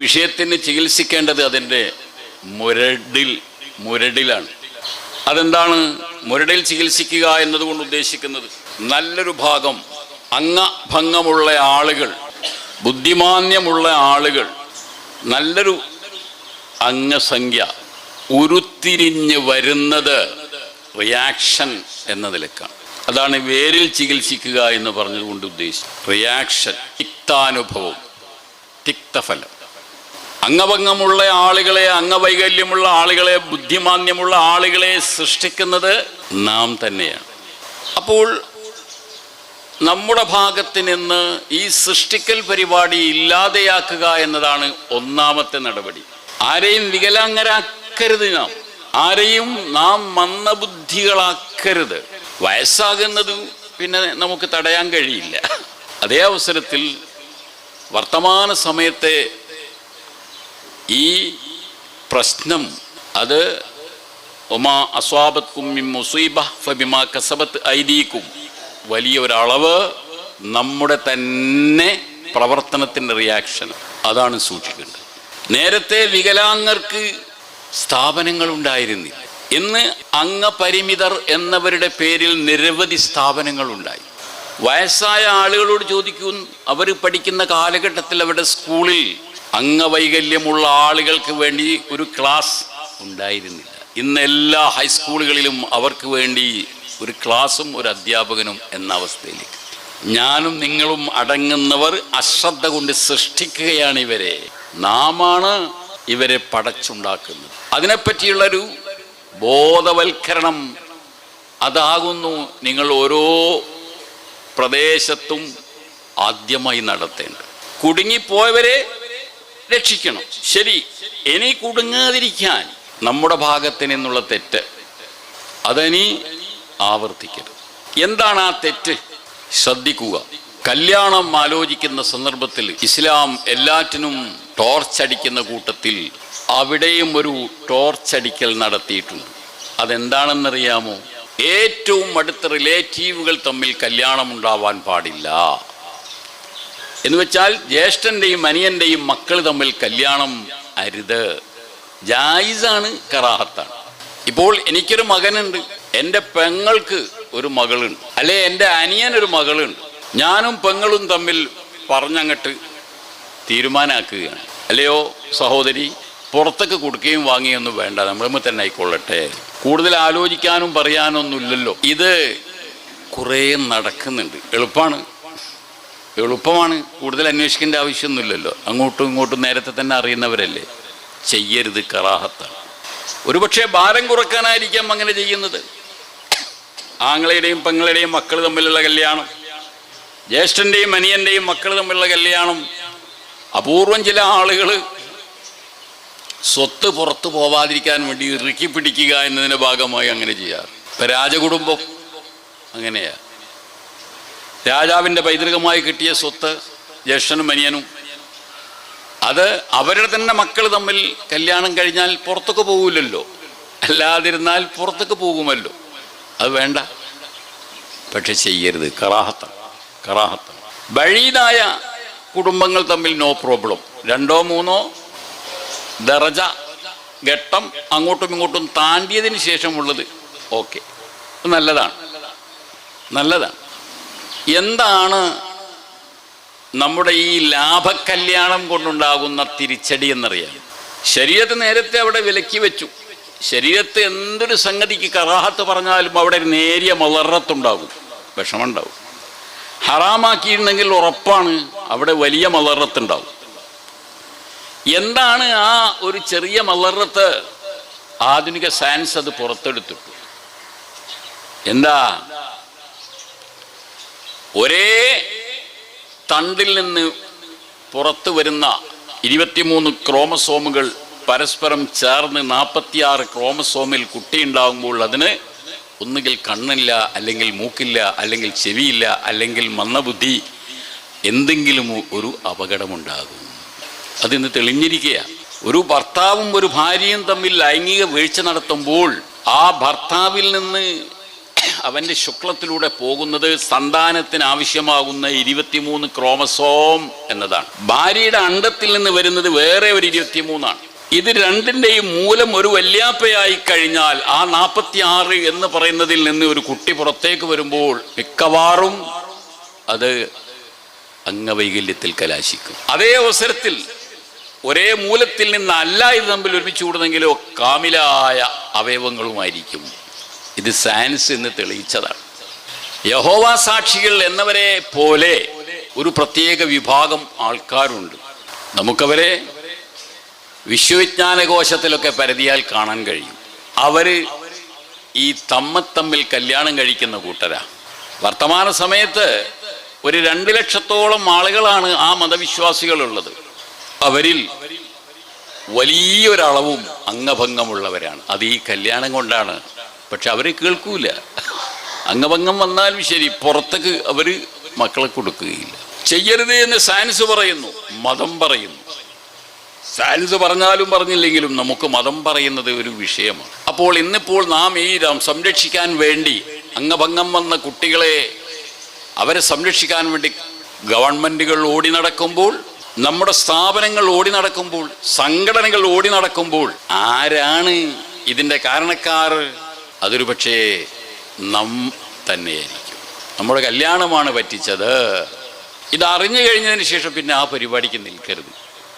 വിഷയത്തിന് ചികിത്സിക്കേണ്ടത് അതിൻ്റെ മുരടിലാണ്. അതെന്താണ് മുരടിൽ ചികിത്സിക്കുക എന്നതുകൊണ്ട് ഉദ്ദേശിക്കുന്നത്? നല്ലൊരു ഭാഗം അംഗഭംഗമുള്ള ആളുകൾ, ബുദ്ധിമാന്യമുള്ള ആളുകൾ, നല്ലൊരു അംഗസംഖ്യ ഉരുത്തിരിഞ്ഞ് വരുന്നത് റിയാക്ഷൻ എന്ന നിലക്കാണ്. അതാണ് വേരിൽ ചികിത്സിക്കുക എന്ന് പറഞ്ഞതുകൊണ്ട് ഉദ്ദേശിച്ചത്. റിയാക്ഷൻ, തിക്താനുഭവം, തിക്തഫലം. അംഗഭംഗമുള്ള ആളുകളെ, അംഗവൈകല്യമുള്ള ആളുകളെ, ബുദ്ധിമാന്യമുള്ള ആളുകളെ സൃഷ്ടിക്കുന്നത് നാം തന്നെയാണ്. അപ്പോൾ നമ്മുടെ ഭാഗത്ത് നിന്ന് ഈ സൃഷ്ടിക്കൽ പരിപാടി ഇല്ലാതെയാക്കുക എന്നതാണ് ഒന്നാമത്തെ നടപടി. ആരെയും വികലാംഗരാക്കരുത്, ആരെയും നാം മന്ദബുദ്ധികളാക്കരുത്. വയസ്സാകുന്നത് പിന്നെ നമുക്ക് തടയാൻ കഴിയില്ല. അതേ അവസരത്തിൽ വർത്തമാന സമയത്തെ ഈ പ്രശ്നം അത് ഒമാ അസ്വാബത്കും മിൻ മുസീബ ഫബിമാ കസബത്ത് ഐദീകും, വലിയ ഒരളവ് നമ്മുടെ തന്നെ പ്രവർത്തനത്തിൻ്റെ റിയാക്ഷൻ. അതാണ് സൂക്ഷിക്കേണ്ടത്. നേരത്തെ വികലാംഗർക്ക് സ്ഥാപനങ്ങളുണ്ടായിരുന്നില്ല. ഇന്ന് അംഗപരിമിതർ എന്നവരുടെ പേരിൽ നിരവധി സ്ഥാപനങ്ങളുണ്ടായി. വയസ്സായ ആളുകളോട് ചോദിക്കും, അവർ പഠിക്കുന്ന കാലഘട്ടത്തിൽ അവരുടെ സ്കൂളിൽ അംഗവൈകല്യമുള്ള ആളുകൾക്ക് വേണ്ടി ഒരു ക്ലാസ് ഉണ്ടായിരുന്നില്ല. ഇന്ന് എല്ലാ ഹൈസ്കൂളുകളിലും അവർക്ക് വേണ്ടി ഒരു ക്ലാസ്സും ഒരു അധ്യാപകനും എന്ന അവസ്ഥയിലേക്ക് ഞാനും നിങ്ങളും അടങ്ങുന്നവർ അശ്രദ്ധ കൊണ്ട് സൃഷ്ടിക്കുകയാണ് ഇവരെ. നാമാണ് ഇവരെ പടച്ചുണ്ടാക്കുന്നത്. അതിനെപ്പറ്റിയുള്ളൊരു ബോധവൽക്കരണം അതാകുന്നു നിങ്ങൾ ഓരോ പ്രദേശത്തും ആദ്യമായി നടത്തേണ്ടത്. കുടുങ്ങിപ്പോയവരെ രക്ഷിക്കണം, ശരി. ഇനി കുടുങ്ങാതിരിക്കാൻ നമ്മുടെ ഭാഗത്ത് നിന്നുള്ള തെറ്റ് അതിനി ആവർത്തിക്കരുത്. എന്താണ് ആ തെറ്റ്? ശ്രദ്ധിക്കുക. കല്യാണം ആലോചിക്കുന്ന സന്ദർഭത്തിൽ ഇസ്ലാം എല്ലാറ്റിനും ടോർച്ചടിക്കുന്ന കൂട്ടത്തിൽ അവിടെയും ഒരു ടോർച്ചടിക്കൽ നടത്തിയിട്ടുണ്ട്. അതെന്താണെന്നറിയാമോ? ഏറ്റവും അടുത്ത റിലേറ്റീവുകൾ തമ്മിൽ കല്യാണം ഉണ്ടാവാൻ പാടില്ല എന്ന് വെച്ചാൽ ജ്യേഷ്ഠൻ്റെയും അനിയൻ്റെയും മക്കൾ തമ്മിൽ കല്യാണം അരുത്. ജായിസാണ്, കറാഹത്താണ്. ഇപ്പോൾ എനിക്കൊരു മകനുണ്ട്, എൻ്റെ പെങ്ങൾക്ക് ഒരു മകളുണ്ട്, അല്ലെ എൻ്റെ അനിയനൊരു മകളുണ്ട്. ഞാനും പെങ്ങളും തമ്മിൽ പറഞ്ഞങ്ങട്ട് തീരുമാനാക്കുകയാണ്. അല്ലയോ സഹോദരി, പുറത്തൊക്കെ കൊടുക്കുകയും വാങ്ങിയൊന്നും വേണ്ട, നമ്മളുമ്പോൾ തന്നെ ആയിക്കൊള്ളട്ടെ, കൂടുതൽ ആലോചിക്കാനും പറയാനൊന്നുമില്ലല്ലോ. ഇത് കുറേ നടക്കുന്നുണ്ട്. എളുപ്പമാണ്, കൂടുതൽ അന്വേഷിക്കേണ്ട ആവശ്യമൊന്നുമില്ലല്ലോ. അങ്ങോട്ടും ഇങ്ങോട്ടും നേരത്തെ തന്നെ അറിയുന്നവരല്ലേ. ചെയ്യരുത്, കറാഹത്താണ്. ഒരുപക്ഷെ ഭാരം കുറക്കാനായിരിക്കാം അങ്ങനെ ചെയ്യുന്നത്. ആങ്ങളയുടെയും പെങ്ങളുടെയും മക്കൾ തമ്മിലുള്ള കല്യാണം, ജ്യേഷ്ഠൻ്റെയും അനിയൻ്റെയും മക്കൾ തമ്മിലുള്ള കല്യാണം. അപൂർവം ചില ആളുകൾ സ്വത്ത് പുറത്തു പോവാതിരിക്കാൻ വേണ്ടി ഇറുക്കി പിടിക്കുക എന്നതിൻ്റെ ഭാഗമായി അങ്ങനെ ചെയ്യാറ്. ഇപ്പം രാജകുടുംബം അങ്ങനെയാ. രാജാവിൻ്റെ പൈതൃകമായി കിട്ടിയ സ്വത്ത് ജ്യേഷ്ഠനും അനിയനും, അത് അവരുടെ തന്നെ മക്കൾ തമ്മിൽ കല്യാണം കഴിഞ്ഞാൽ പുറത്തൊക്കെ പോകില്ലല്ലോ, അല്ലാതിരുന്നാൽ പുറത്തൊക്കെ പോകുമല്ലോ. അത് വേണ്ട, പക്ഷെ ചെയ്യരുത്, കറാഹത്താണ്. ബഴീദായ കുടുംബങ്ങൾ തമ്മിൽ നോ പ്രോബ്ലം. 2 3 ദറജ ഘട്ടം അങ്ങോട്ടും ഇങ്ങോട്ടും താണ്ടിയതിന് ശേഷമുള്ളത് ഓക്കെ, നല്ലതാണ്. എന്താണ് നമ്മുടെ ഈ ലാഭക്കല്യാണം കൊണ്ടുണ്ടാകുന്ന തിരിച്ചടി എന്നറിയാം? ശരീഅത്ത് നേരത്തെ അവിടെ വിലക്കി വെച്ചു. ശരീഅത്ത് എന്തൊരു സംഗതിക്ക് കറാഹത്ത് പറഞ്ഞാലും അവിടെ നേരിയ മളറത്തുണ്ടാകും, വിഷമമുണ്ടാകും. ഹറാമാക്കിയിരുന്നെങ്കിൽ ഉറപ്പാണ് അവിടെ വലിയ മളറത്തുണ്ടാവും. എന്താണ് ആ ഒരു ചെറിയ മളറത്ത്? ആധുനിക സയൻസ് അത് പുറത്തെടുത്തിട്ടു. എന്താ? ഒരേ തണ്ടിൽ നിന്ന് പുറത്തു വരുന്ന 23 ക്രോമസോമുകൾ പരസ്പരം ചേർന്ന് 46 ക്രോമസോമിൽ കുട്ടിയുണ്ടാകുമ്പോൾ അതിന് ഒന്നുകിൽ കണ്ണില്ല, അല്ലെങ്കിൽ മൂക്കില്ല, അല്ലെങ്കിൽ ചെവിയില്ല, അല്ലെങ്കിൽ മന്ദബുദ്ധി, എന്തെങ്കിലും ഒരു അപകടമുണ്ടാകും. അതിന്ന് തെളിഞ്ഞിരിക്കുക. ഒരു ഭർത്താവും ഒരു ഭാര്യയും തമ്മിൽ ലൈംഗിക വീഴ്ച നടത്തുമ്പോൾ ആ ഭർത്താവിൽ നിന്ന് അവൻ്റെ ശുക്ലത്തിലൂടെ പോകുന്നത് സന്താനത്തിന് ആവശ്യമാകുന്ന 23 ക്രോമസോം എന്നതാണ്. ഭാര്യയുടെ അണ്ഡത്തിൽ നിന്ന് വരുന്നത് വേറെ ഒരു 23 ഇത് രണ്ടിൻ്റെയും മൂലം ഒരു വല്യാപ്പയായി കഴിഞ്ഞാൽ ആ 46 എന്ന് പറയുന്നതിൽ നിന്ന് ഒരു കുട്ടി പുറത്തേക്ക് വരുമ്പോൾ മിക്കവാറും അത് അംഗവൈകല്യത്തിൽ കലാശിക്കും. അതേ അവസരത്തിൽ ഒരേ മൂലത്തിൽ നിന്നല്ല ഇത് തമ്മിൽ ഒരുമിച്ച് കൂടുന്നെങ്കിലോ കാമിലായ അവയവങ്ങളുമായിരിക്കും. ഇത് സയൻസ് എന്ന് തെളിയിച്ചതാണ്. യഹോവ സാക്ഷികൾ എന്നവരെ പോലെ ഒരു പ്രത്യേക വിഭാഗം ആൾക്കാരുണ്ട്. നമുക്കവരെ വിശ്വവിജ്ഞാനകോശത്തിലൊക്കെ പരതിയാൽ കാണാൻ കഴിയും. അവര് ഈ തമ്മിൽ കല്യാണം കഴിക്കുന്ന കൂട്ടരാ. വർത്തമാന സമയത്ത് ഒരു 2 ലക്ഷത്തോളം ആളുകളാണ് ആ മതവിശ്വാസികളുള്ളത്. അവരിൽ വലിയൊരളവും അംഗഭംഗമുള്ളവരാണ്. അത് ഈ കല്യാണം കൊണ്ടാണ്. പക്ഷെ അവരെ കേൾക്കൂല. അംഗഭംഗം വന്നാലും ശരി, പുറത്തേക്ക് അവർ മക്കളെ കൊടുക്കുകയില്ല. ചെയ്യരുത് എന്ന് സയൻസ് പറയുന്നു, മതം പറയുന്നു. സയൻസ് പറഞ്ഞാലും പറഞ്ഞില്ലെങ്കിലും നമുക്ക് മതം പറയുന്നത് ഒരു വിഷയമാണ്. അപ്പോൾ ഇന്നിപ്പോൾ നാം ഈ സംരക്ഷിക്കാൻ വേണ്ടി അംഗഭംഗം വന്ന കുട്ടികളെ അവരെ സംരക്ഷിക്കാൻ വേണ്ടി ഗവൺമെൻറ്റുകൾ ഓടി നടക്കുമ്പോൾ, നമ്മുടെ സ്ഥാപനങ്ങൾ ഓടി നടക്കുമ്പോൾ, സംഘടനകൾ ഓടി നടക്കുമ്പോൾ ആരാണ് ഇതിൻ്റെ കാരണക്കാർ? അതൊരു പക്ഷേ നാം തന്നെയായിരിക്കും. നമ്മുടെ കല്യാണമാണ് പറ്റിച്ചത്. ഇതറിഞ്ഞു കഴിഞ്ഞതിന് ശേഷം പിന്നെ ആ പരിപാടിക്ക് നിൽക്കരുത്.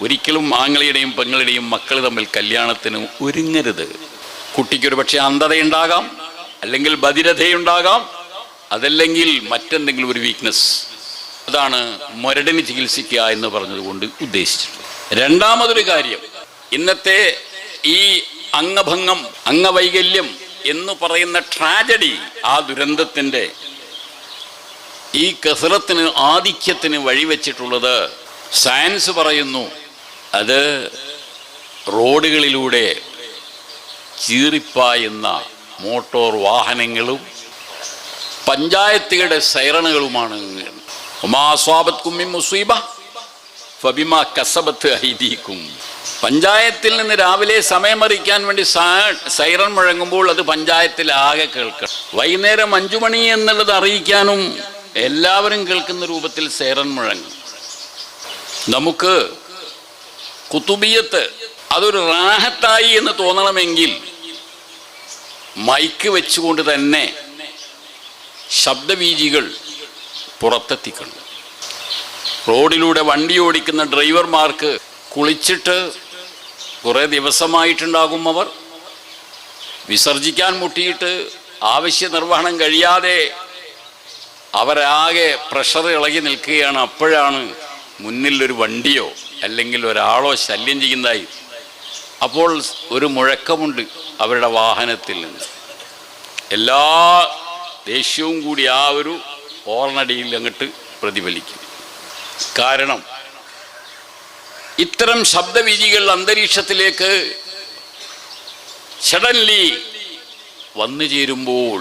ഒരിക്കലും ആങ്ങളുടെയും പെങ്ങളുടെയും മക്കൾ തമ്മിൽ കല്യാണത്തിന് ഒരുങ്ങരുത്. കുട്ടിക്കൊരു പക്ഷേ അന്ധതയുണ്ടാകാം, അല്ലെങ്കിൽ ബധിരതയുണ്ടാകാം, അതല്ലെങ്കിൽ മറ്റെന്തെങ്കിലും ഒരു വീക്ക്നെസ്. അതാണ് മുരടിന് ചികിത്സിക്കുക എന്ന് പറഞ്ഞതുകൊണ്ട് ഉദ്ദേശിച്ചിട്ടുള്ളത്. രണ്ടാമതൊരു കാര്യം, ഇന്നത്തെ ഈ അംഗഭംഗം, അംഗവൈകല്യം എന്ന് പറയുന്ന ട്രാജഡി, ആ ദുരന്തത്തിൻ്റെ ഈ കസറത്തിന്, ആധിക്യത്തിന് വഴിവെച്ചിട്ടുള്ളത് സയൻസ് പറയുന്നു അത് റോഡുകളിലൂടെ ചീറിപ്പായുന്ന മോട്ടോർ വാഹനങ്ങളും പഞ്ചായത്തുകളുടെ സൈറണുകളുമാണ്. പഞ്ചായത്തിൽ നിന്ന് രാവിലെ സമയമറിയിക്കാൻ വേണ്ടി സൈറൺ മുഴങ്ങുമ്പോൾ അത് പഞ്ചായത്തിൽ ആകെ കേൾക്കണം. വൈകുന്നേരം 5 മണി എന്നുള്ളത് അറിയിക്കാനും എല്ലാവരും കേൾക്കുന്ന രൂപത്തിൽ സൈറൺ മുഴങ്ങും. നമുക്ക് കുത്തുബിയത്ത് അതൊരു റാഹത്തായി എന്ന് തോന്നണമെങ്കിൽ മൈക്ക് വെച്ചുകൊണ്ട് തന്നെ ശബ്ദവീചികൾ പുറത്തെത്തിക്കണം. റോഡിലൂടെ വണ്ടി ഓടിക്കുന്ന ഡ്രൈവർമാർക്ക് കുളിച്ചിട്ട് കുറേ ദിവസമായിട്ടുണ്ടാകും. അവർ വിസർജിക്കാൻ മുട്ടിയിട്ട് ആവശ്യ നിർവഹണം കഴിയാതെ അവരാകെ പ്രഷർ ഇളകി നിൽക്കുകയാണ്. അപ്പോഴാണ് മുന്നിൽ ഒരു വണ്ടിയോ അല്ലെങ്കിൽ ഒരാളോ ശല്യം ചെയ്യുന്നതായി. അപ്പോൾ ഒരു മുഴക്കമുണ്ട് അവരുടെ വാഹനത്തിൽ നിന്ന്. എല്ലാ ദേഷ്യവും കൂടി ആ ഒരു ഓർണടിയിൽ അങ്ങോട്ട് പ്രതിഫലിക്കും. കാരണം ഇത്തരം ശബ്ദവീചികൾ അന്തരീക്ഷത്തിലേക്ക് സഡൻലി വന്നു ചേരുമ്പോൾ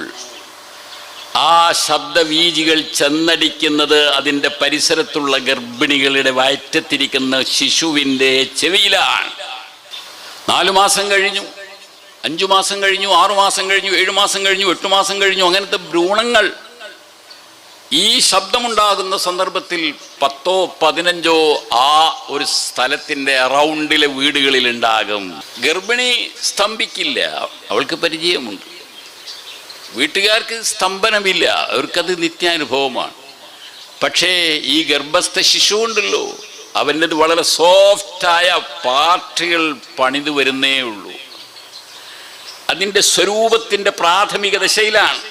ആ ശബ്ദവീചികൾ ചെന്നടിക്കുന്നത് അതിൻ്റെ പരിസരത്തുള്ള ഗർഭിണികളുടെ വയറ്റത്തിരിക്കുന്ന ശിശുവിൻ്റെ ചെവിയിലാണ്. 4 മാസം കഴിഞ്ഞു, 5 മാസം കഴിഞ്ഞു, 6 മാസം കഴിഞ്ഞു, 7 മാസം കഴിഞ്ഞു, 8 മാസം കഴിഞ്ഞു. അങ്ങനത്തെ ഭ്രൂണങ്ങൾ ഈ ശബ്ദമുണ്ടാകുന്ന സന്ദർഭത്തിൽ 10ഓ 15ഓ ആ ഒരു സ്ഥലത്തിൻ്റെ അറൗണ്ടിലെ വീടുകളിൽ ഉണ്ടാകും. ഗർഭിണി സ്തംഭിക്കില്ല, അവൾക്ക് പരിചയമുണ്ട്. വീട്ടുകാർക്ക് സ്തംഭനമില്ല, അവർക്കത് നിത്യാനുഭവമാണ്. പക്ഷേ ഈ ഗർഭസ്ഥ ശിശു ഉണ്ടല്ലോ, അവൻ്റെ വളരെ സോഫ്റ്റായ പാർട്ടുകൾ പണിതു വരുന്നേ ഉള്ളൂ. അതിൻ്റെ സ്വരൂപത്തിൻ്റെ പ്രാഥമിക ദശയിലാണ്.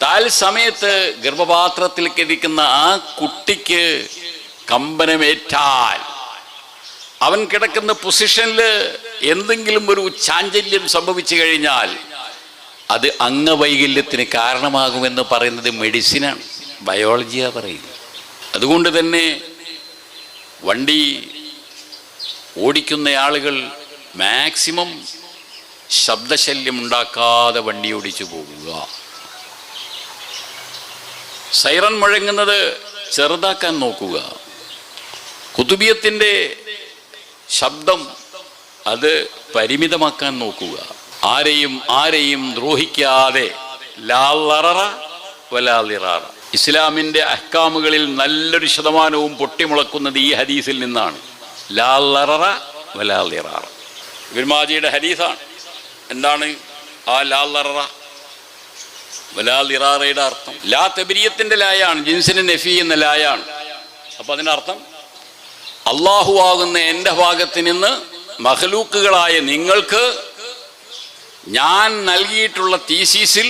താൽസമയത്ത് ഗർഭപാത്രത്തിലേക്ക് ഇരിക്കുന്ന ആ കുട്ടിക്ക് കമ്പനമേറ്റാൽ, അവൻ കിടക്കുന്ന പൊസിഷനിൽ എന്തെങ്കിലും ഒരു ചാഞ്ചല്യം സംഭവിച്ചു കഴിഞ്ഞാൽ അത് അംഗവൈകല്യത്തിന് കാരണമാകുമെന്ന് പറയുന്നത് മെഡിസിനാണ്, ബയോളജിയാ പറയുന്നത്. അതുകൊണ്ട് തന്നെ വണ്ടി ഓടിക്കുന്ന ആളുകൾ മാക്സിമം ശബ്ദശല്യം ഉണ്ടാക്കാതെ വണ്ടി ഓടിച്ചു പോകുക. സൈറൺ മുഴങ്ങുന്നത് ചെറുതാക്കാൻ നോക്കുക. കുതുബിയത്തിൻ്റെ ശബ്ദം അത് പരിമിതമാക്കാൻ നോക്കുക. ആരെയും ദ്രോഹിക്കാതെ ലാ ലററ വലാ ളിറാറ. ഇസ്ലാമിൻ്റെ അഹ്കാമുകളിൽ നല്ലൊരു ശതമാനവും പൊട്ടിമുളക്കുന്നത് ഈ ഹദീസിൽ നിന്നാണ്. ലാ ലററ വലാ ളിറാറ. ഇബ്നു മാജയുടെ ഹദീസാണ്. എന്താണ് ആ ലാ ലററ വലാ ളിറാറയുടെ അർത്ഥം? ലാ തബരിയത്തിൻ്റെ ലായാണ്, ജിൻസിന് നഫി എന്ന ലായാണ്. അപ്പം അതിനർത്ഥം അള്ളാഹു ആകുന്ന എൻ്റെ ഭാഗത്ത് നിന്ന് മഖ്ലൂക്കുകളായ നിങ്ങൾക്ക് ഞാൻ നൽകിയിട്ടുള്ള തീസീസിൽ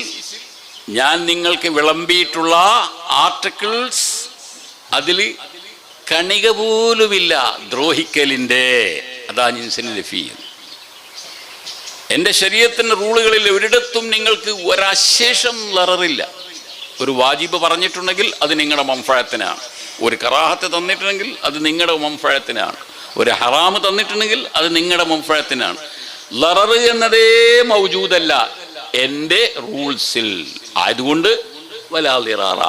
ഞാൻ നിങ്ങൾക്ക് വിളമ്പിയിട്ടുള്ള ആർട്ടിക്കിൾസ് അതിൽ കണിക പോലുമില്ല ദ്രോഹിക്കലിൻ്റെ. അതാ ജിൻസിന് നഫി. എൻ്റെ ശരീഅത്തിൻ്റെ റൂളുകളിൽ ഒരിടത്തും നിങ്ങൾക്ക് ഒരശേഷം ലററില്ല. ഒരു വാജിബ് പറഞ്ഞിട്ടുണ്ടെങ്കിൽ അത് നിങ്ങളുടെ മംഫഅത്തിനാണ്. ഒരു കറാഹത്ത് തന്നിട്ടുണ്ടെങ്കിൽ അത് നിങ്ങളുടെ മംഫഅത്തിനാണ്. ഒരു ഹറാമ് തന്നിട്ടുണ്ടെങ്കിൽ അത് നിങ്ങളുടെ മംഫഅത്തിനാണ്. ലറർ എന്നതേ മൗജൂദല്ല എൻ്റെ റൂൾസിൽ. ആയതുകൊണ്ട് വലാ ളിറാറ.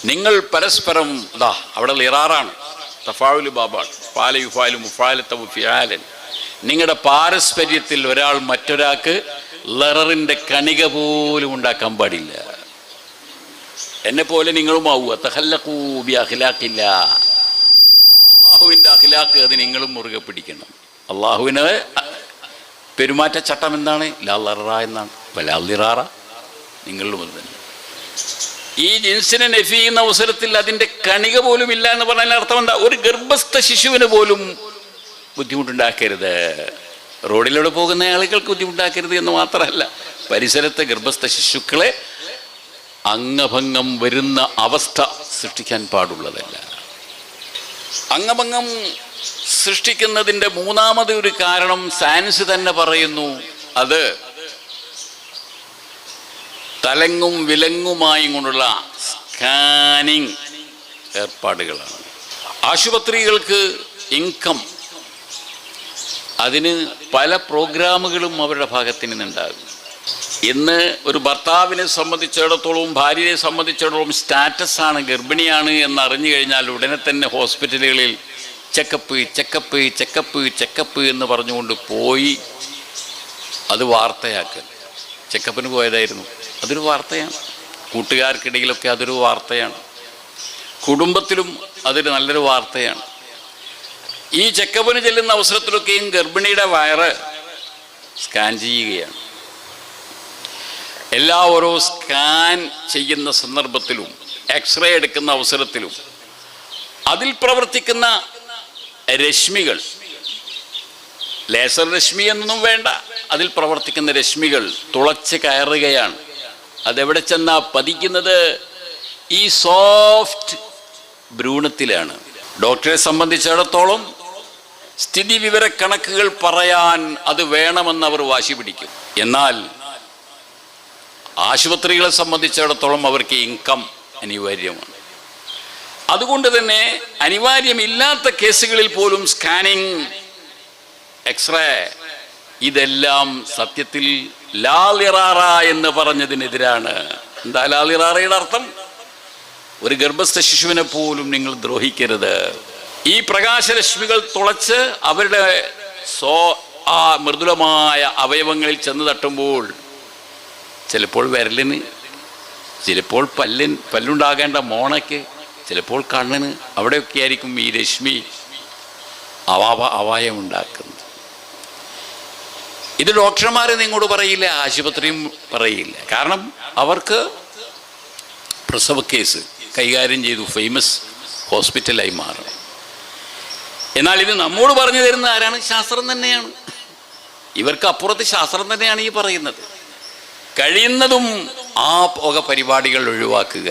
നിങ്ങൾ പരസ്പരം ദാ അവിടെ ളിറാറാണ്, തഫാഉൽ ബാബാണ്, ഫാല യുഫാലു മുഫാലത ഫിആലൻ. നിങ്ങളുടെ പാരസ്പര്യത്തിൽ ഒരാൾ മറ്റൊരാൾക്ക് ലററിൻ്റെ കണിക പോലും ഉണ്ടാക്കാൻ പാടില്ല. എന്നെ പോലെ നിങ്ങളുമാവുക. തഖല്ലഖൂ ബി അഖ്ലാഖില്ല. അള്ളാഹുവിൻ്റെ അഖ്ലാഖ് അത് നിങ്ങളും മുറുകെ പിടിക്കണം. അള്ളാഹുവിന് പെരുമാറ്റച്ചട്ടം എന്താണ്? ലാ ലററ എന്നാണ്. വലാ ളിറാറ. നിങ്ങളും അത് തന്നെ. ഈ ജിൻസിനെ നഫി ചെയ്യുന്ന അവസരത്തിൽ അതിൻ്റെ കണിക പോലും ഇല്ല എന്ന് പറഞ്ഞാൽ അർത്ഥം എന്താ? ഒരു ഗർഭസ്ഥ ശിശുവിന് പോലും ബുദ്ധിമുട്ടുണ്ടാക്കരുത്. റോഡിലൂടെ പോകുന്ന ആളുകൾക്ക് ബുദ്ധിമുട്ടാക്കരുത് എന്ന് മാത്രമല്ല, പരിസരത്തെ ഗർഭസ്ഥ ശിശുക്കളെ അംഗഭംഗം വരുന്ന അവസ്ഥ സൃഷ്ടിക്കാൻ പാടുള്ളതല്ല. അംഗഭംഗം സൃഷ്ടിക്കുന്നതിൻ്റെ മൂന്നാമത് ഒരു കാരണം സയൻസ് തന്നെ പറയുന്നു. അത് തലങ്ങും വിലങ്ങുമായും കൊണ്ടുള്ള സ്കാനിങ് ഏർപ്പാടുകളാണ്. ആശുപത്രികൾക്ക് ഇൻകം, അതിന് പല പ്രോഗ്രാമുകളും അവരുടെ ഭാഗത്ത് നിന്നുണ്ടാകും. ഇന്ന് ഒരു ഭർത്താവിനെ സംബന്ധിച്ചിടത്തോളം ഭാര്യയെ സംബന്ധിച്ചിടത്തോളം സ്റ്റാറ്റസാണ്, ഗർഭിണിയാണ് എന്നറിഞ്ഞു കഴിഞ്ഞാൽ ഉടനെ തന്നെ ഹോസ്പിറ്റലുകളിൽ ചെക്കപ്പ് ചെക്കപ്പ് ചെക്കപ്പ് ചെക്കപ്പ് എന്ന് പറഞ്ഞുകൊണ്ട് പോയി അത് വാർത്തയാക്കൽ. ചെക്കപ്പിന് പോയതായിരുന്നു, അതൊരു വാർത്തയാണ്. കൂട്ടുകാർക്കിടയിലൊക്കെ അതൊരു വാർത്തയാണ്. കുടുംബത്തിലും അതൊരു നല്ലൊരു വാർത്തയാണ്. ഈ ചെക്കപ്പിന് ചെല്ലുന്ന അവസരത്തിലൊക്കെയും ഗർഭിണിയുടെ വയറ് സ്കാൻ ചെയ്യുകയാണ്. എല്ലാ ഓരോ സ്കാൻ ചെയ്യുന്ന സന്ദർഭത്തിലും എക്സ്റേ എടുക്കുന്ന അവസരത്തിലും അതിൽ പ്രവർത്തിക്കുന്ന രശ്മികൾ, ലേസർ രശ്മി എന്നൊന്നും വേണ്ട, അതിൽ പ്രവർത്തിക്കുന്ന രശ്മികൾ തുളച്ച് കയറുകയാണ്. അതെവിടെ ചെന്നാ പതിക്കുന്നത്? ഈ സോഫ്റ്റ് ഭ്രൂണത്തിലാണ്. ഡോക്ടറെ സംബന്ധിച്ചിടത്തോളം സ്ഥിതി വിവര കണക്കുകൾ പറയാൻ അത് വേണമെന്ന് അവർ വാശി പിടിക്കും. എന്നാൽ ആശുപത്രികളെ സംബന്ധിച്ചിടത്തോളം അവർക്ക് ഇൻകം അനിവാര്യമാണ്. അതുകൊണ്ട് തന്നെ അനിവാര്യമില്ലാത്ത കേസുകളിൽ പോലും സ്കാനിങ്, എക്സ്റേ, ഇതെല്ലാം സത്യത്തിൽ ലാ ളിറാറ എന്ന് പറഞ്ഞതിനെതിരാണ്. എന്താ ലാ ളിറാറയുടെ അർത്ഥം? ഒരു ഗർഭസ്ഥ ശിശുവിനെ പോലും നിങ്ങൾ ദ്രോഹിക്കരുത്. ഈ പ്രകാശരശ്മികൾ തുളച്ച് അവരുടെ ആ മൃദുലമായ അവയവങ്ങളിൽ ചെന്ന് തട്ടുമ്പോൾ ചിലപ്പോൾ വിരലിന്, ചിലപ്പോൾ പല്ലുണ്ടാകേണ്ട മോണയ്ക്ക്, ചിലപ്പോൾ കണ്ണിന്, അവിടെയൊക്കെ ആയിരിക്കും ഈ രശ്മി അപായമുണ്ടാക്കുന്നത്. ഇത് ഡോക്ടർമാരെ നിങ്ങളോട് പറയില്ല, ആശുപത്രിയും പറയില്ല. കാരണം അവർക്ക് പ്രസവ കേസ് കൈകാര്യം ചെയ്തു ഫേമസ് ഹോസ്പിറ്റലായി മാറണം. എന്നാൽ ഇത് നമ്മോട് പറഞ്ഞു തരുന്ന ആരാണ്? ശാസ്ത്രം തന്നെയാണ്. ഇവർക്ക് അപ്പുറത്ത് ശാസ്ത്രം തന്നെയാണ് ഈ പറയുന്നത്. കഴിയുന്നതും ആ പുക പരിപാടികൾ ഒഴിവാക്കുക.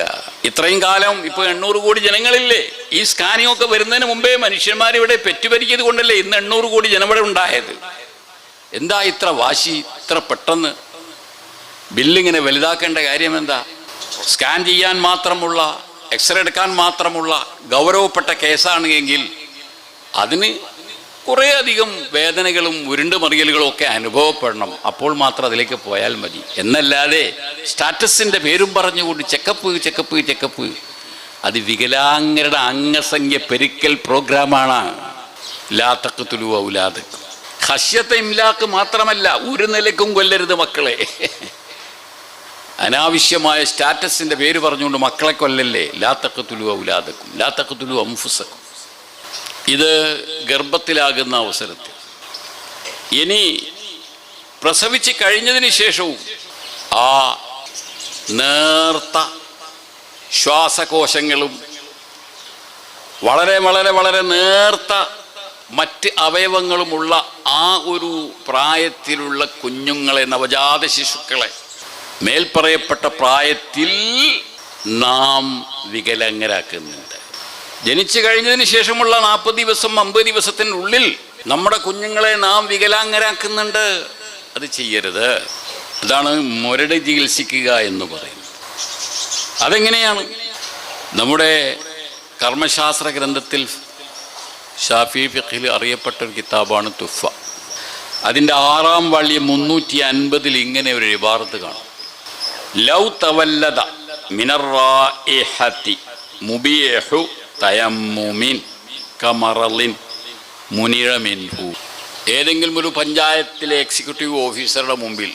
ഇത്രയും കാലം ഇപ്പോൾ 800 കോടി ജനങ്ങളില്ലേ? ഈ സ്കാനിങ് ഒക്കെ വരുന്നതിന് മുമ്പേ മനുഷ്യന്മാരിവിടെ പെറ്റുപരിക്കിയത് കൊണ്ടല്ലേ ഇന്ന് 800 കോടി ജനവിടെ ഉണ്ടായത്. എന്താ ഇത്ര വാശി? ഇത്ര പെട്ടെന്ന് ബില്ലിങ്ങനെ വലുതാക്കേണ്ട കാര്യം എന്താ? സ്കാൻ ചെയ്യാൻ മാത്രമുള്ള, എക്സ്റേ എടുക്കാൻ മാത്രമുള്ള ഗൗരവപ്പെട്ട കേസാണ് എങ്കിൽ അതിന് കുറേ അധികം വേദനകളും ഉരുണ്ടുമറിയലുകളും ഒക്കെ അനുഭവപ്പെടണം. അപ്പോൾ മാത്രം അതിലേക്ക് പോയാൽ മതി. എന്നല്ലാതെ സ്റ്റാറ്റസിൻ്റെ പേരും പറഞ്ഞുകൊണ്ട് ചെക്കപ്പ് ചെക്കപ്പ് ചെക്കപ്പ്, അത് വികലാംഗരുടെ അംഗസംഖ്യ പെരുക്കൽ പ്രോഗ്രാമാണ്. ലാ തഖ്തുലൂ ഔലാദക്കും. ഖശ്യത്തെ ഇംലാക്ക് മാത്രമല്ല, ഒരു നിലക്കും കൊല്ലരുത് മക്കളെ. അനാവശ്യമായ സ്റ്റാറ്റസിൻ്റെ പേര് പറഞ്ഞുകൊണ്ട് മക്കളെ കൊല്ലല്ലേ. ലാ തഖ്തുലു ഔലാദക്കും ലാ തഖ്തുലു അൻഫുസക്കും. ഇത് ഗർഭത്തിലാകുന്ന അവസരത്തിൽ. ഇനി പ്രസവിച്ച് കഴിഞ്ഞതിന് ശേഷവും ആ നേർത്ത ശ്വാസകോശങ്ങളും വളരെ വളരെ വളരെ നേർത്ത മറ്റ് അവയവങ്ങളുമുള്ള ആ ഒരു പ്രായത്തിലുള്ള കുഞ്ഞുങ്ങളെ, നവജാത ശിശുക്കളെ മേൽപ്പറയപ്പെട്ട പ്രായത്തിൽ നാം വികലാംഗരാക്കുന്നുണ്ട്. ജനിച്ചു കഴിഞ്ഞതിന് ശേഷമുള്ള 40 ദിവസം 50 ദിവസത്തിനുള്ളിൽ നമ്മുടെ കുഞ്ഞുങ്ങളെ നാം വികലാംഗരാക്കുന്നുണ്ട്. അത് ചെയ്യരുത്. അതാണ് മുരട് ചികിത്സിക്കുക എന്ന് പറയുന്നത്. അതെങ്ങനെയാണ്? നമ്മുടെ കർമ്മശാസ്ത്ര ഗ്രന്ഥത്തിൽ ഷാഫി ഫിഖിൽ അറിയപ്പെട്ട ഒരു കിതാബാണ് തുഫ. അതിൻ്റെ 6-ാം വാള്യം 350 ഇങ്ങനെ ഒരു ഇബാറത്ത് കാണും. ലൗ തവല്ലദ മിനർ റായിഹതി മുബീഹു തയമ്മുമിൻ കമറലിൻ മുനിഴ മിൻഹു. ഏതെങ്കിലും ഒരു പഞ്ചായത്തിലെ എക്സിക്യൂട്ടീവ് ഓഫീസറുടെ മുമ്പിൽ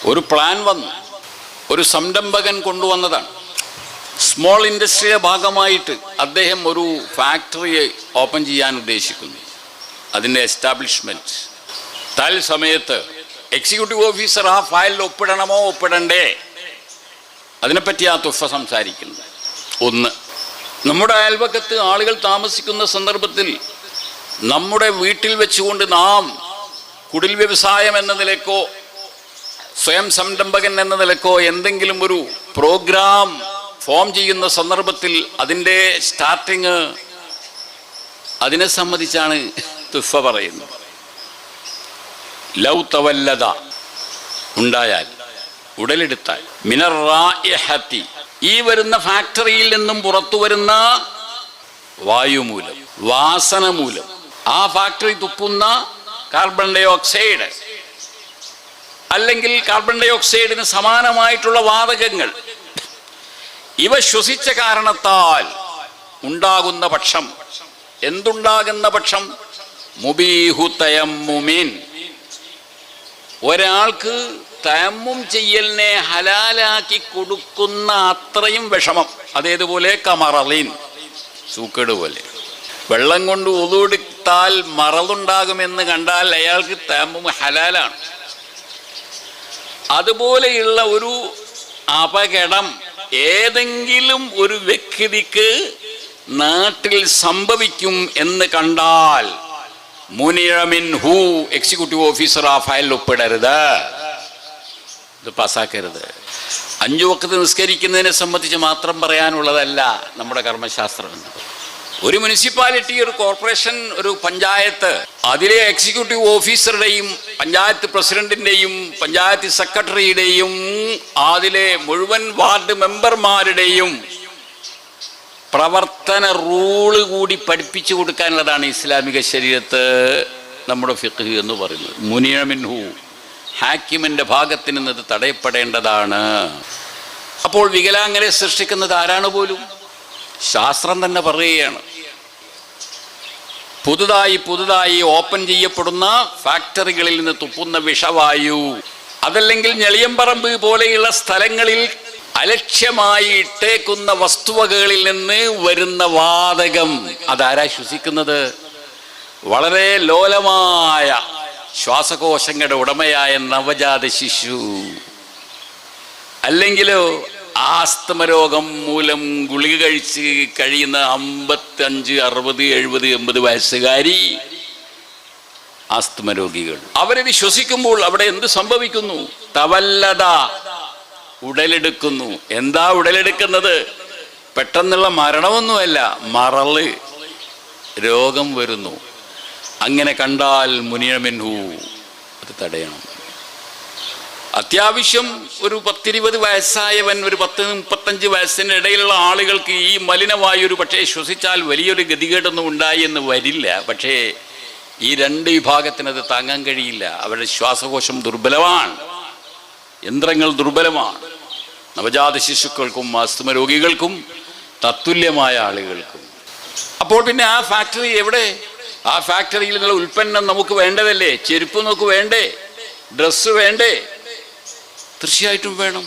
ഒരു പ്ലാൻ വന്നു. ഒരു സംരംഭകൻ കൊണ്ടുവന്നതാണ്. സ്മോൾ ഇൻഡസ്ട്രിയുടെ ഭാഗമായിട്ട് അദ്ദേഹം ഒരു ഫാക്ടറി ഓപ്പൺ ചെയ്യാൻ ഉദ്ദേശിക്കുന്നു. അതിൻ്റെ എസ്റ്റാബ്ലിഷ്മെൻറ്റ്. തൽസമയത്ത് എക്സിക്യൂട്ടീവ് ഓഫീസർ ആ ഫയലിൽ ഒപ്പിടണമോ ഒപ്പിടണ്ടേ, അതിനെപ്പറ്റി ആ തുഫ സംസാരിക്കുന്നത്. ഒന്ന്, നമ്മുടെ അയൽപക്കത്ത് ആളുകൾ താമസിക്കുന്ന സന്ദർഭത്തിൽ നമ്മുടെ വീട്ടിൽ വെച്ചുകൊണ്ട് നാം കുടിൽ വ്യവസായം എന്ന നിലക്കോ സ്വയം സംരംഭകൻ എന്ന നിലക്കോ എന്തെങ്കിലും ഒരു പ്രോഗ്രാം ഫോം ചെയ്യുന്ന സന്ദർഭത്തിൽ അതിൻ്റെ സ്റ്റാർട്ടിങ് അതിനെ സംബന്ധിച്ചാണ് തുഫ പറയുന്നത്. ലൗ തവല്ലദ ഉണ്ടായാൽ, ഉടലെടുത്താൽ, മിനർ റായിഹതി ഈ വരുന്ന ഫാക്ടറിയിൽ നിന്നും പുറത്തു വരുന്ന വായു മൂലം, വാസന മൂലം, ആ ഫാക്ടറി തുപ്പുന്ന കാർബൺ ഡൈ ഓക്സൈഡ് അല്ലെങ്കിൽ കാർബൺ ഡൈ ഓക്സൈഡിന് സമാനമായിട്ടുള്ള വാതകങ്ങൾ ഇവ ശ്വസിച്ച കാരണത്താൽ ഉണ്ടാകുന്ന പക്ഷം, എന്തുണ്ടാകുന്ന പക്ഷം? മുബീഹു തയമ്മുമിൻ. ഒരാൾക്ക് തയമ്മും ചെയ്യലിനെ ഹലാലാക്കി കൊടുക്കുന്ന അത്രയും വിഷമം. അതേതുപോലെ കമറലിൻ, സൂക്കേട് പോലെ. വെള്ളം കൊണ്ട് ഉളുവെടുത്താൽ മറലുണ്ടാകുമെന്ന് കണ്ടാൽ അയാൾക്ക് തയമ്മും ഹലാലാണ്. അതുപോലെയുള്ള ഒരു അപകടം ഏതെങ്കിലും ഒരു വ്യക്തിക്ക് നാട്ടിൽ സംഭവിക്കും എന്ന് കണ്ടാൽ മുനിഴമിൻഹു, എക്സിക്യൂട്ടീവ് ഓഫീസർ ആ ഫയലിൽ ഒപ്പിടരുത്, ഇത് പാസ്സാക്കരുത്. 5 വഖ്ത് നിസ്കരിക്കുന്നതിനെ സംബന്ധിച്ച് മാത്രം പറയാനുള്ളതല്ല നമ്മുടെ കർമ്മശാസ്ത്രം. ഒരു മുനിസിപ്പാലിറ്റി, ഒരു കോർപ്പറേഷൻ, ഒരു പഞ്ചായത്ത്, അതിലെ എക്സിക്യൂട്ടീവ് ഓഫീസറുടെയും പഞ്ചായത്ത് പ്രസിഡന്റിൻ്റെയും പഞ്ചായത്ത് സെക്രട്ടറിയുടെയും അതിലെ മുഴുവൻ വാർഡ് മെമ്പർമാരുടെയും പ്രവർത്തന റൂള് കൂടി പഠിപ്പിച്ചു കൊടുക്കാനുള്ളതാണ് ഇസ്ലാമിക ശരീഅത്ത്, നമ്മുടെ ഫിഖ് എന്ന് പറയുന്നത്. മുനിഅ മിൻഹു, ഹാക്കിമിൻ്റെ ഭാഗത്ത് നിന്നത് തടയപ്പെടേണ്ടതാണ്. അപ്പോൾ വികലാംഗരെ സൃഷ്ടിക്കുന്നത് ആരാണ് പോലും? ശാസ്ത്രം തന്നെ പറയുകയാണ്. പുതുതായി ഓപ്പൺ ചെയ്യപ്പെടുന്ന ഫാക്ടറികളിൽ നിന്ന് തുപ്പുന്ന വിഷവായു, അതല്ലെങ്കിൽ ഞെളിയമ്പറമ്പ് പോലെയുള്ള സ്ഥലങ്ങളിൽ അലക്ഷ്യമായി ഇട്ടേക്കുന്ന വസ്തുവകകളിൽ നിന്ന് വരുന്ന വാതകം, അതാരാ ശ്വസിക്കുന്നത്? വളരെ ലോലമായ ശ്വാസകോശങ്ങളുടെ ഉടമയായ നവജാത ശിശു. അല്ലെങ്കിലോ ആസ്തമ രോഗം മൂലം ഗുളിക കഴിച്ച് കഴിയുന്ന 55, 60, 70, 80 വയസ്സുകാരി ആസ്തമ രോഗികൾ. അവരിത് ശ്വസിക്കുമ്പോൾ അവിടെ എന്ത് സംഭവിക്കുന്നു? തവല്ലദ, ഉടലെടുക്കുന്നു. എന്താ ഉടലെടുക്കുന്നത്? പെട്ടെന്നുള്ള മരണമൊന്നുമല്ല, മറള്, രോഗം വരുന്നു. അങ്ങനെ കണ്ടാൽ മുനിഅ മിൻഹു, അത് തടയണം. അത്യാവശ്യം ഒരു 10-20 വയസ്സായവൻ, ഒരു 10-35 വയസ്സിൻ്റെ ഇടയിലുള്ള ആളുകൾക്ക് ഈ മലിനവായു ഒരു പക്ഷേ ശ്വസിച്ചാൽ വലിയൊരു ഗതികേടൊന്നും ഉണ്ടായി എന്ന് വരില്ല. പക്ഷേ ഈ 2 വിഭാഗത്തിനത് താങ്ങാൻ കഴിയില്ല. അവരുടെ ശ്വാസകോശം ദുർബലമാണ്, യന്ത്രങ്ങൾ ദുർബലമാണ്. നവജാത ശിശുക്കൾക്കും ആസ്തമ രോഗികൾക്കും തത്തുല്യമായ ആളുകൾക്കും. അപ്പോൾ പിന്നെ ആ ഫാക്ടറി എവിടെ? ആ ഫാക്ടറിയിൽ നിന്നുള്ള ഉൽപ്പന്നം നമുക്ക് വേണ്ടതല്ലേ? ചെരുപ്പ് നമുക്ക് വേണ്ടേ? ഡ്രസ്സ് വേണ്ടേ? തീർച്ചയായിട്ടും വേണം,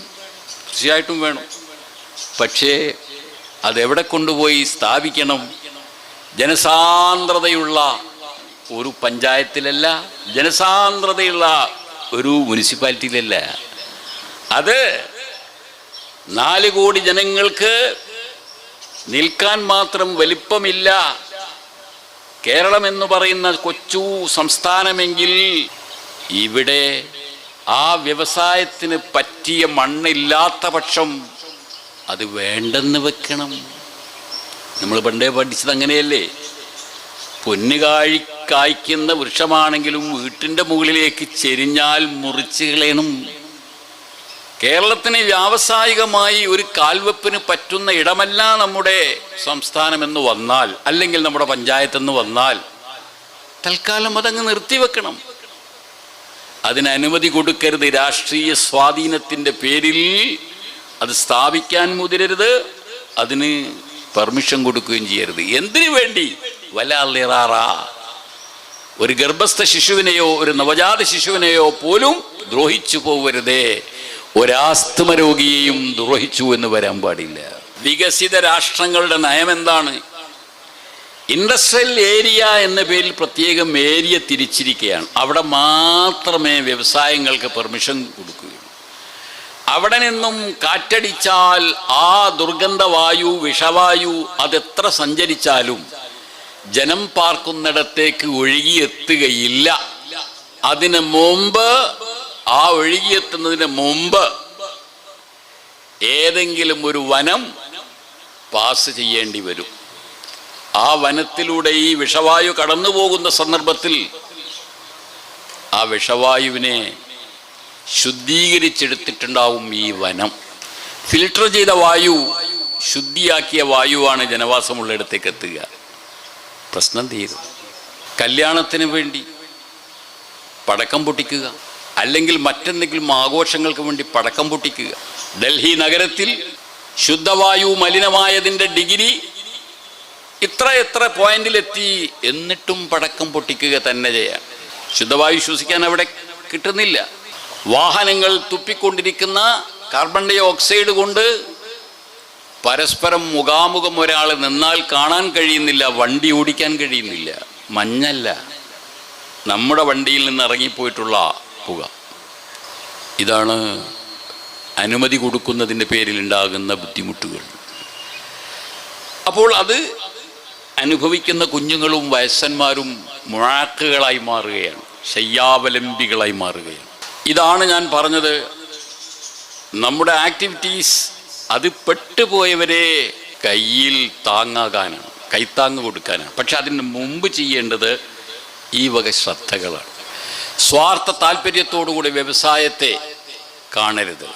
തീർച്ചയായിട്ടും വേണം. പക്ഷേ അതെവിടെ കൊണ്ടുപോയി സ്ഥാപിക്കണം? ജനസാന്ദ്രതയുള്ള ഒരു പഞ്ചായത്തിലല്ല, ജനസാന്ദ്രതയുള്ള ഒരു മുനിസിപ്പാലിറ്റിയിലല്ല. അത് 4 കോടി ജനങ്ങൾക്ക് നിൽക്കാൻ മാത്രം വലിപ്പമില്ല. കേരളം എന്ന് പറയുന്ന കൊച്ചു സംസ്ഥാനമെങ്കിൽ ഇവിടെ ആ വ്യവസായത്തിന് പറ്റിയ മണ്ണില്ലാത്ത പക്ഷം അത് വേണ്ടെന്ന് വെക്കണം. നമ്മൾ പണ്ടേ പഠിച്ചത് അങ്ങനെയല്ലേ? പൊന്നു കായ്ക്കുന്ന വൃക്ഷമാണെങ്കിലും വീട്ടിൻ്റെ മുകളിലേക്ക് ചെരിഞ്ഞാൽ മുറിച്ച് കളയണം. കേരളത്തിന് വ്യാവസായികമായി ഒരു കാൽവെപ്പിന് പറ്റുന്ന ഇടമല്ല നമ്മുടെ സംസ്ഥാനമെന്ന് വന്നാൽ, അല്ലെങ്കിൽ നമ്മുടെ പഞ്ചായത്തെന്ന് വന്നാൽ തൽക്കാലം അതങ്ങ് നിർത്തിവെക്കണം. അതിന് അനുമതി കൊടുക്കരുത്. രാഷ്ട്രീയ സ്വാധീനത്തിൻ്റെ പേരിൽ അത് സ്ഥാപിക്കാൻ മുതിരരുത്, അതിന് പെർമിഷൻ കൊടുക്കുകയും ചെയ്യരുത്. എന്തിനു വേണ്ടി? വലാലിറാറ, ഒരു ഗർഭസ്ഥ ശിശുവിനെയോ ഒരു നവജാത ശിശുവിനെയോ പോലും ദ്രോഹിച്ചു പോവരുതേ. ഒരാസ്തമ രോഗിയെയും ദ്രോഹിച്ചു എന്ന് വരാൻ പാടില്ല. വികസിത രാഷ്ട്രങ്ങളുടെ നയം എന്താണ്? ഇൻഡസ്ട്രിയൽ ഏരിയ എന്ന പേരിൽ പ്രത്യേകം ഏരിയ തിരിച്ചിരിക്കുകയാണ്. അവിടെ മാത്രമേ വ്യവസായങ്ങൾക്ക് പെർമിഷൻ കൊടുക്കുകയുള്ളൂ. അവിടെ നിന്നും കാറ്റടിച്ചാൽ ആ ദുർഗന്ധവായു, വിഷവായു അതെത്ര സഞ്ചരിച്ചാലും ജനം പാർക്കുന്നിടത്തേക്ക് ഒഴുകിയെത്തുകയില്ല. അതിന് മുമ്പ്, ആ ഒഴുകിയെത്തുന്നതിന് മുമ്പ് ഏതെങ്കിലും ഒരു വനം പാസ് ചെയ്യേണ്ടി വരും. ആ വനത്തിലൂടെ ഈ വിഷവായു കടന്നു പോകുന്ന സന്ദർഭത്തിൽ ആ വിഷവായുവിനെ ശുദ്ധീകരിച്ചെടുത്തിട്ടുണ്ടാവും ഈ വനം. ഫിൽട്ടർ ചെയ്ത വായു, ശുദ്ധിയാക്കിയ വായുവാണ് ജനവാസമുള്ളിടത്തേക്ക് എത്തുക. പ്രശ്നം തീരും. കല്യാണത്തിന് വേണ്ടി പടക്കം പൊട്ടിക്കുക, അല്ലെങ്കിൽ മറ്റെന്തെങ്കിലും ആഘോഷങ്ങൾക്ക് വേണ്ടി പടക്കം പൊട്ടിക്കുക. ഡൽഹി നഗരത്തിൽ ശുദ്ധവായു മലിനമായതിൻ്റെ ഡിഗ്രി എത്ര പോയിന്റിലെത്തി, എന്നിട്ടും പടക്കം പൊട്ടിക്കുക തന്നെ ചെയ്യാം. ശുദ്ധവായു ശ്വസിക്കാൻ അവിടെ കിട്ടുന്നില്ല. വാഹനങ്ങൾ തുപ്പിക്കൊണ്ടിരിക്കുന്ന കാർബൺ ഡൈ ഓക്സൈഡ് കൊണ്ട് പരസ്പരം മുഖാമുഖം ഒരാൾ നിന്നാൽ കാണാൻ കഴിയുന്നില്ല, വണ്ടി ഓടിക്കാൻ കഴിയുന്നില്ല. മഞ്ഞല്ല, നമ്മുടെ വണ്ടിയിൽ നിന്ന് ഇറങ്ങിപ്പോയിട്ടുള്ള പുക. ഇതാണ് അനുമതി കൊടുക്കുന്നതിൻ്റെ പേരിലുണ്ടാകുന്ന ബുദ്ധിമുട്ടുകൾ. അപ്പോൾ അത് അനുഭവിക്കുന്ന കുഞ്ഞുങ്ങളും വയസ്സന്മാരും മുഴാക്കുകളായി മാറുകയാണ്, ശയ്യാവലംബികളായി മാറുകയാണ്. ഇതാണ് ഞാൻ പറഞ്ഞത്, നമ്മുടെ ആക്ടിവിറ്റീസ് അത് പെട്ടുപോയവരെ കയ്യിൽ താങ്ങാകാനാണ്, കൈത്താങ്ങ് കൊടുക്കാനാണ്. പക്ഷെ അതിന് മുമ്പ് ചെയ്യേണ്ടത് ഈ വക ശ്രദ്ധകളാണ്. സ്വാർത്ഥ താല്പര്യത്തോടുകൂടി വ്യവസായത്തെ കാണരുത്.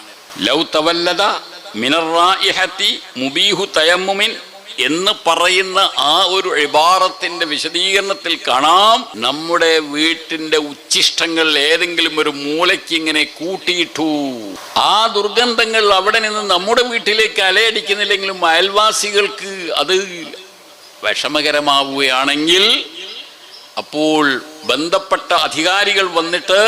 ലൗ തവല്ലദ മിനറായിഹത്തി മുബീഹു തയമ്മുമിൻ എന്ന് പറയുന്ന ആ ഒരു ഇബാറത്തിന്റെ വിശദീകരണത്തിൽ കാണാം, നമ്മുടെ വീട്ടിന്റെ ഉച്ഛിഷ്ടങ്ങൾ ഏതെങ്കിലും ഒരു മൂലയ്ക്ക് ഇങ്ങനെ കൂട്ടിയിട്ടു. ആ ദുർഗന്ധങ്ങൾ അവിടെ നിന്ന് നമ്മുടെ വീട്ടിലേക്ക് അലയടിക്കുന്നില്ലെങ്കിലും അയൽവാസികൾക്ക് അത് വിഷമകരമാവുകയാണെങ്കിൽ അപ്പോൾ ബന്ധപ്പെട്ട അധികാരികൾ വന്നിട്ട്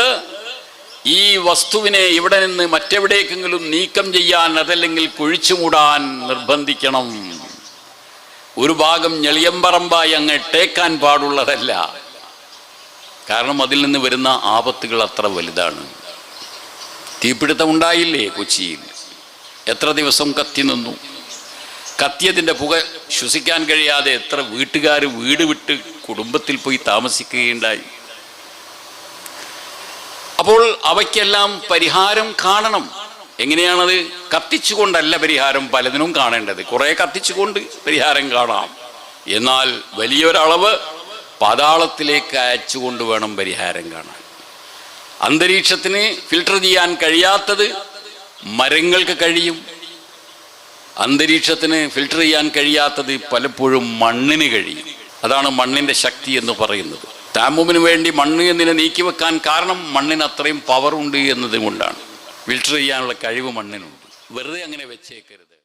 ഈ വസ്തുവിനെ ഇവിടെ നിന്ന് മറ്റെവിടേക്കെങ്കിലും നീക്കം ചെയ്യാൻ, അതല്ലെങ്കിൽ കുഴിച്ചു മൂടാൻ നിർബന്ധിക്കണം. ഒരു ഭാഗം ഞെളിയമ്പറമ്പായി അങ്ങ് ഇട്ടേക്കാൻ പാടുള്ളതല്ല. കാരണം അതിൽ നിന്ന് വരുന്ന ആപത്തുകൾ അത്ര വലുതാണ്. തീപിടുത്തം ഉണ്ടായില്ലേ കൊച്ചിയിൽ? എത്ര ദിവസം കത്തി നിന്നു. കത്തിയതിൻ്റെ പുക ശ്വസിക്കാൻ കഴിയാതെ എത്ര വീട്ടുകാർ വീട് വിട്ട് കുടുംബത്തിൽ പോയി താമസിക്കുകയുണ്ടായി. അപ്പോൾ അവയ്ക്കെല്ലാം പരിഹാരം കാണണം. എങ്ങനെയാണത്? കത്തിച്ചുകൊണ്ടല്ല പരിഹാരം പലതിനും കാണേണ്ടത്. കുറേ കത്തിച്ചുകൊണ്ട് പരിഹാരം കാണാം, എന്നാൽ വലിയൊരളവ് പാതാളത്തിലേക്ക് അയച്ചുകൊണ്ട് വേണം പരിഹാരം കാണാൻ. അന്തരീക്ഷത്തിന് ഫിൽട്ടർ ചെയ്യാൻ കഴിയാത്തത് മരങ്ങൾക്ക് കഴിയും. അന്തരീക്ഷത്തിന് ഫിൽട്ടർ ചെയ്യാൻ കഴിയാത്തത് പലപ്പോഴും മണ്ണിന് കഴിയും. അതാണ് മണ്ണിൻ്റെ ശക്തി എന്ന് പറയുന്നത്. താമുമിന് വേണ്ടി മണ്ണ് എന്നിനെ നീക്കിവെക്കാൻ കാരണം മണ്ണിന് അത്രയും പവറുണ്ട് എന്നതുകൊണ്ടാണ്. ഫിൽട്ടർ ചെയ്യാനുള്ള കഴിവ് മണ്ണിനുണ്ട്. വെറുതെ അങ്ങനെ വെച്ചേക്കരുത്.